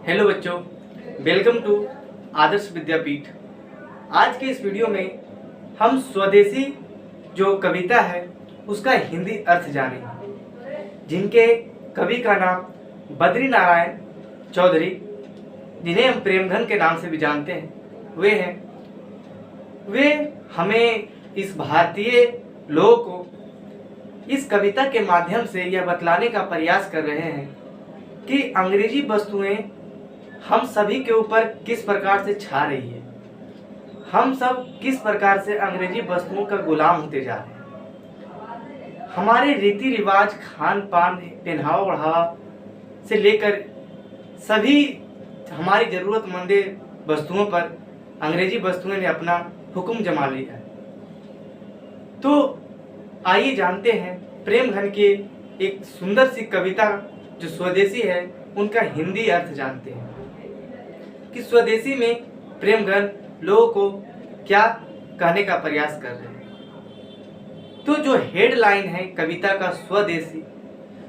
Hello बच्चों, welcome to आदर्श विद्यापीठ। आज के इस वीडियो में हम स्वदेशी जो कविता है उसका हिंदी अर्थ जानेंगे, जिनके कवि का नाम बद्री नारायण चौधरी, जिन्हें हम प्रेमधन के नाम से भी जानते हैं, वे हैं। वे हमें इस भारतीय लोगों को इस कविता के माध्यम से यह बतलाने का प्रयास कर रहे हैं कि अंग्रेजी वस्तुएं हम सभी के ऊपर किस प्रकार से छा रही है। हम सब किस प्रकार से अंग्रेजी वस्तुओं का गुलाम होते जा रहे हैं। हमारे रीति रिवाज, खान पान, पहनावा ओढ़ावा से लेकर सभी हमारी ज़रूरतमंद वस्तुओं पर अंग्रेजी वस्तुओं ने अपना हुक्म जमा लिया है। तो आइए जानते हैं प्रेमधन के एक सुंदर सी कविता जो स्वदेशी है उनका हिंदी अर्थ जानते हैं कि स्वदेशी में प्रेमधन लोगों को क्या कहने का प्रयास कर रहे हैं। तो जो हेडलाइन है कविता का, स्वदेशी,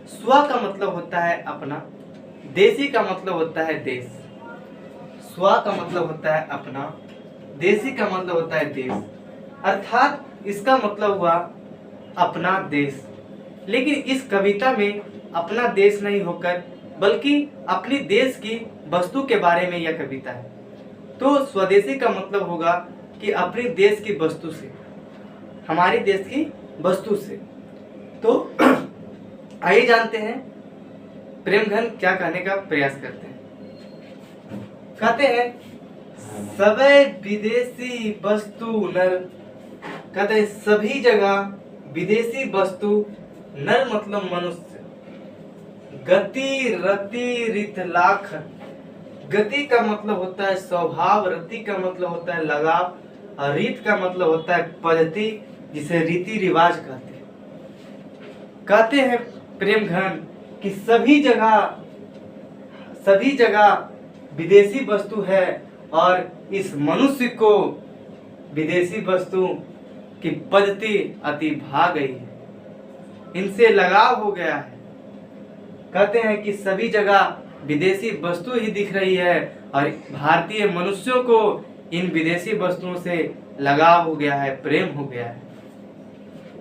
स्व का मतलब होता है अपना, देशी का मतलब होता है देश। स्व का मतलब होता है अपना, देशी का मतलब होता है देश, अर्थात इसका मतलब हुआ अपना देश। लेकिन इस कविता में अपना देश नहीं होकर बल्कि अपनी देश की वस्तु के बारे में यह कविता है। तो स्वदेशी का मतलब होगा कि अपनी देश की वस्तु से, हमारी देश की वस्तु से। तो आइए जानते हैं प्रेमधन क्या कहने का प्रयास करते हैं। कहते हैं सबै विदेशी वस्तु नर, कहते हैं सभी जगह विदेशी वस्तु, नर मतलब मनुष्य, गति रति रित लाख। गति का मतलब होता है स्वभाव, रति का मतलब होता है लगाव, और रीत का मतलब होता है पद्धति, जिसे रीति रिवाज कहते हैं। कहते हैं प्रेमधन कि सभी जगह विदेशी वस्तु है और इस मनुष्य को विदेशी वस्तु की पद्धति अति भा गई है, इनसे लगाव हो गया है। कहते हैं कि सभी जगह विदेशी वस्तु ही दिख रही है और भारतीय मनुष्यों को इन विदेशी वस्तुओं से लगाव हो गया है, प्रेम हो गया है।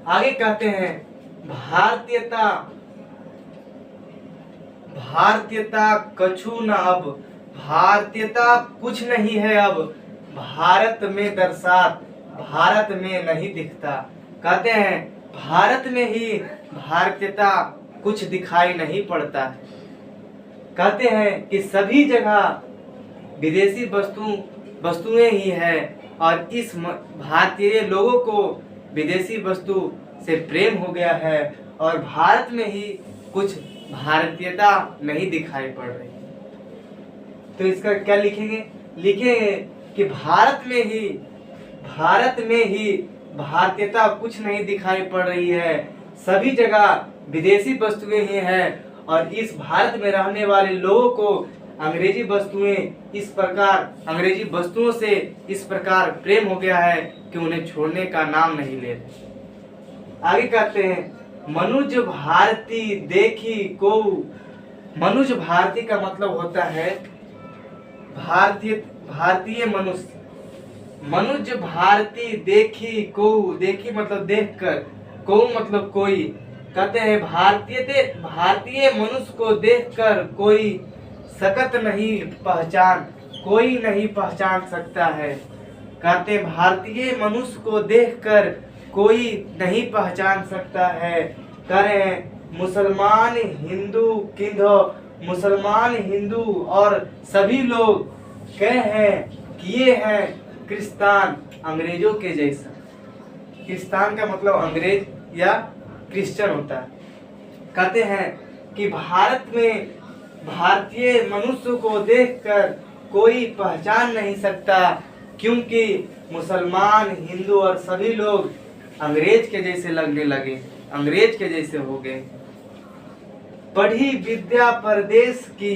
आगे कहते हैं भारतीयता कछु न अब, भारतीयता कुछ नहीं है अब, भारत में दर्शात, भारत में नहीं दिखता। कहते हैं भारत में ही भारतीयता कुछ दिखाई नहीं पड़ता है। कहते हैं कि सभी जगह विदेशी वस्तुएं ही है और इस भारतीय लोगों को विदेशी वस्तु से प्रेम हो गया है और भारत में ही कुछ भारतीयता नहीं दिखाई पड़ रही। तो इसका क्या लिखेंगे? लिखेंगे कि भारत में ही भारतीयता कुछ नहीं दिखाई पड़ रही है, सभी जगह विदेशी वस्तुएं ही हैं और इस भारत में रहने वाले लोगों को अंग्रेजी वस्तुओं से इस प्रकार प्रेम हो गया है कि उन्हें छोड़ने का नाम नहीं ले रहे। आगे कहते हैं मनुज भारती देखी को। मनुज भारती का मतलब होता है भारतीय मनुष्य। मनुज भारती देखी को, देखी मतलब देखकर, को मतलब कोई। कहते हैं भारतीय मनुष्य को देखकर कोई सकत नहीं पहचान, कोई नहीं पहचान सकता है। कहते हैं भारतीय मनुष्य को देखकर कोई नहीं पहचान सकता है। करें मुसलमान हिंदू किंधो, मुसलमान हिंदू और सभी लोग किए हैं क्रिस्तान अंग्रेजों के जैसा। क्रिस्तान का मतलब अंग्रेज या क्रिश्चियन होता है। कहते हैं कि भारत में भारतीय मनुष्य को देखकर कोई पहचान नहीं सकता, क्योंकि मुसलमान, हिंदू और सभी लोग अंग्रेज के जैसे लगने लगे, अंग्रेज के जैसे हो गए। पढ़ी विद्या परदेश की।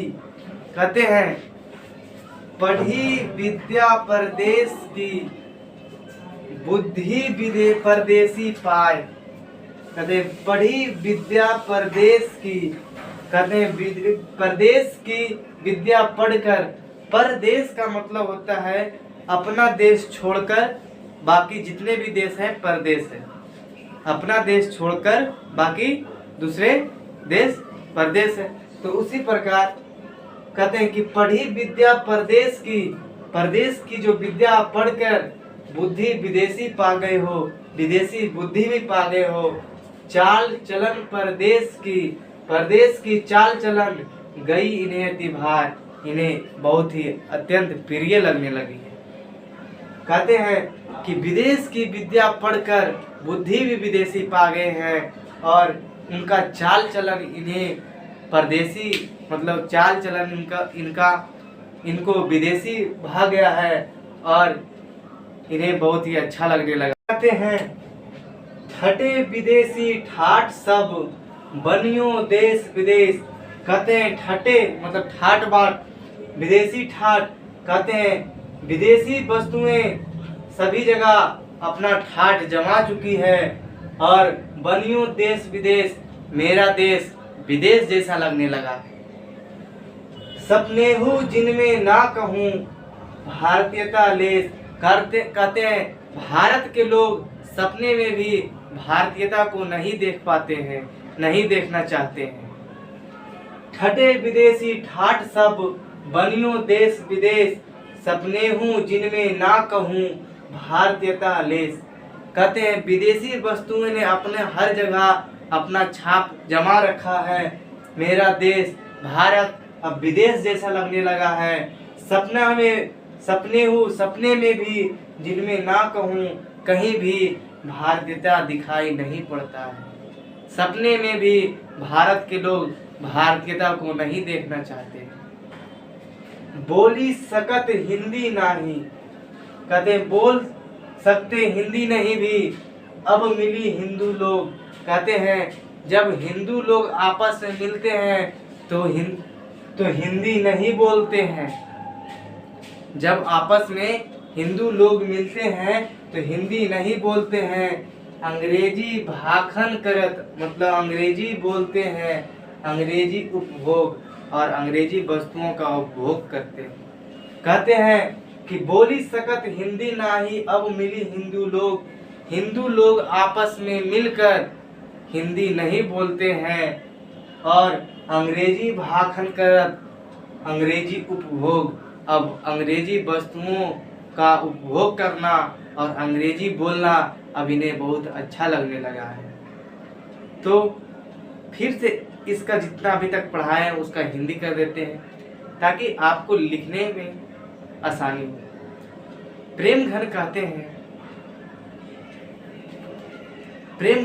कहते हैं पढ़ी विद्या परदेश की, बुद्धि परदेसी पाए। कहते पढ़ी विद्या परदेश की, कहते हैं परदेश की विद्या पढ़कर। परदेश का मतलब होता है अपना देश छोड़कर बाकी जितने भी देश हैं परदेश है। अपना देश छोड़कर बाकी दूसरे देश परदेश है। तो उसी प्रकार कहते हैं कि पढ़ी विद्या परदेश की जो विद्या पढ़कर बुद्धि विदेशी पा गए हो, विदेशी बुद्धि भी पा गए हो। चाल चलन परदेश की चाल चलन गई इन्हें अति भार, इन्हें बहुत ही अत्यंत प्रिय लगने लगी है। कहते हैं कि विदेश की विद्या पढ़कर बुद्धि भी विदेशी पा गए हैं और उनका चाल चलन इन्हें परदेशी मतलब चाल चलन इनको विदेशी भा गया है और इन्हें बहुत ही अच्छा लगने लगा। कहते हैं ठटे विदेशी ठाट सब बनियो देश विदेश। कहते हैं ठटे मतलब ठाट बाट, विदेशी ठाट। कहते हैं विदेशी वस्तुएं सभी जगह अपना ठाट जमा चुकी है और बनियो देश विदेश, मेरा देश विदेश जैसा लगने लगा। सपनेहु जिनमें ना कहूँ भारतीयता लेस। कहते हैं भारत के लोग सपने में भी भारतीयता को नहीं देख पाते हैं, नहीं देखना चाहते हैं। ठटे विदेशी ठाट सब बनियो देश विदेश, सपनेहु जिनमें ना कहूँ भारतीयता लेस। कहते हैं विदेशी वस्तुओं ने अपने हर जगह अपना छाप जमा रखा है। मेरा देश भारत अब विदेश जैसा लगने लगा है। सपने में भी जिनमें ना कहूँ कहीं भी भारतीयता दिखाई नहीं पड़ता है। सपने में भी भारत के लोग भारतीयता को नहीं देखना चाहते। बोली सकत हिंदी नहीं। कहते बोल सकते हिंदी नहीं भी अब मिली हिंदू लोग। कहते हैं जब हिंदू लोग आपस में मिलते हैं तो हिंदी नहीं बोलते हैं। जब आपस में हिंदू लोग मिलते हैं तो हिंदी नहीं बोलते हैं। अंग्रेजी भाखन करत मतलब अंग्रेजी बोलते हैं। अंग्रेजी उपभोग और अंग्रेजी वस्तुओं का उपभोग करते हैं। कहते हैं कि बोली सकत हिंदी नाही अब मिली हिंदू लोग आपस में मिलकर हिंदी नहीं बोलते हैं और अंग्रेजी भाखन करत अंग्रेजी उपभोग, अब अंग्रेजी वस्तुओं का उपभोग करना और अंग्रेजी बोलना अब इन्हें बहुत अच्छा लगने लगा है। तो फिर से इसका जितना अभी तक पढ़ा है उसका हिंदी कर देते हैं ताकि आपको लिखने में आसानी हो। प्रेम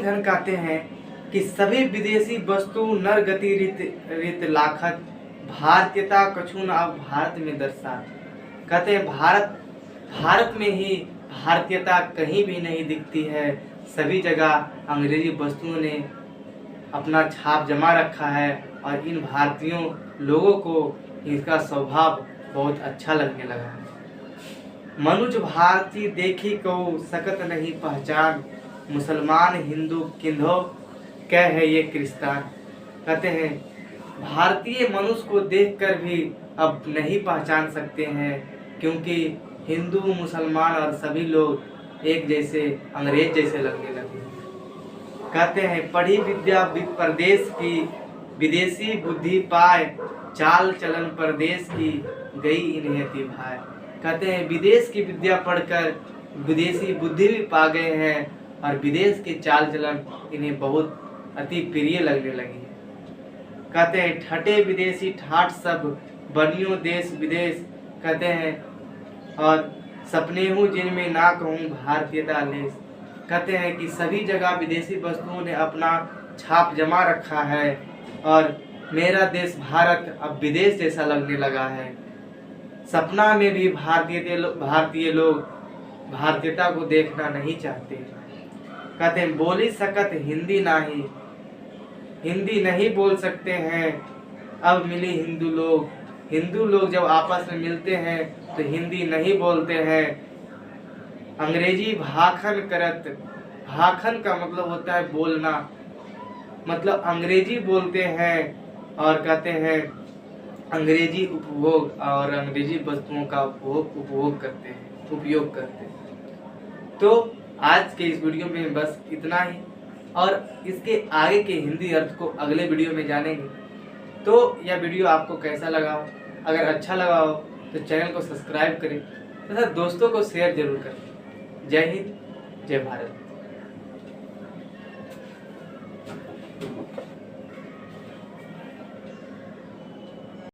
घन कहते हैं कि सभी विदेशी वस्तु नर गति रित लाखत भारतीयता कछु न अब भारत में दर्शा। कहते हैं भारत में ही भारतीयता कहीं भी नहीं दिखती है। सभी जगह अंग्रेजी वस्तुओं ने अपना छाप जमा रखा है और इन भारतीयों लोगों को इनका स्वभाव बहुत अच्छा लगने लगा है। मनुज भारती देखी को सकत नहीं पहचान, मुसलमान हिंदू किंधो क्या है ये क्रिस्तान। कहते हैं भारतीय मनुष्य को देखकर भी अब नहीं पहचान सकते हैं क्योंकि हिंदू मुसलमान और सभी लोग एक जैसे अंग्रेज जैसे लगने लगे। कहते हैं पढ़ी विद्या परदेश की विदेशी बुद्धि पाए, चाल चलन परदेश की गई इन्हें अति भाए। कहते हैं विदेश की विद्या पढ़कर विदेशी बुद्धि भी पा गए हैं और विदेश की चाल चलन इन्हें बहुत अति प्रिय लगने लगी है। कहते हैं ठटे विदेशी ठाट सब बनियो देश विदेश। कहते हैं और सपने हूँ जिनमें ना कहूँ भारतीयता लेस। कहते हैं कि सभी जगह विदेशी वस्तुओं ने अपना छाप जमा रखा है और मेरा देश भारत अब विदेश जैसा लगने लगा है। सपना में भी भारतीय लोग भारतीयता को देखना नहीं चाहते। कहते हैं बोली सकत हिंदी नहीं बोल सकते हैं अब मिली हिंदू लोग जब आपस में मिलते हैं तो हिंदी नहीं बोलते हैं। अंग्रेजी भाखन करत, भाखन का मतलब होता है बोलना, मतलब अंग्रेजी बोलते हैं और कहते हैं अंग्रेजी उपभोग और अंग्रेजी वस्तुओं का उपभोग करते हैं, उपयोग करते हैं। तो आज के इस वीडियो में बस इतना ही, और इसके आगे के हिंदी अर्थ को अगले वीडियो में जानेंगे। तो यह वीडियो आपको कैसा लगा हो, अगर अच्छा लगा हो तो चैनल को सब्सक्राइब करें तथा दोस्तों को शेयर जरूर करें। जय हिंद, जय भारत।